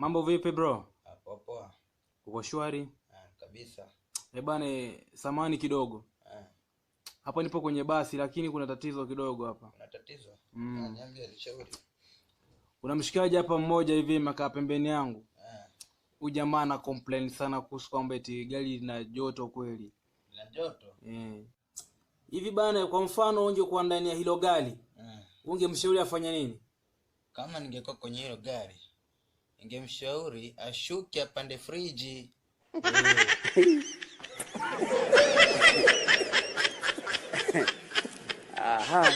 Mambo vipi bro? Poa poa. Uko shwari? Kabisa. Bana, samani kidogo. Hapa nipo kwenye basi lakini kuna tatizo kidogo hapa. Kuna tatizo? Niambie nishauri. Kuna mshikaji hapa mmoja hivi makaa pembeni yangu. Huyu jamaa ana complain sana kuhusu kwamba eti gari lina joto kweli. Lina joto? Hivi bana, kwa mfano ungekuwa ndani ya hilo gari. Ungemshauri afanye nini? Kama ningekuwa kwenye hilo gari, ningemshauri ashuke apande friji. Aha.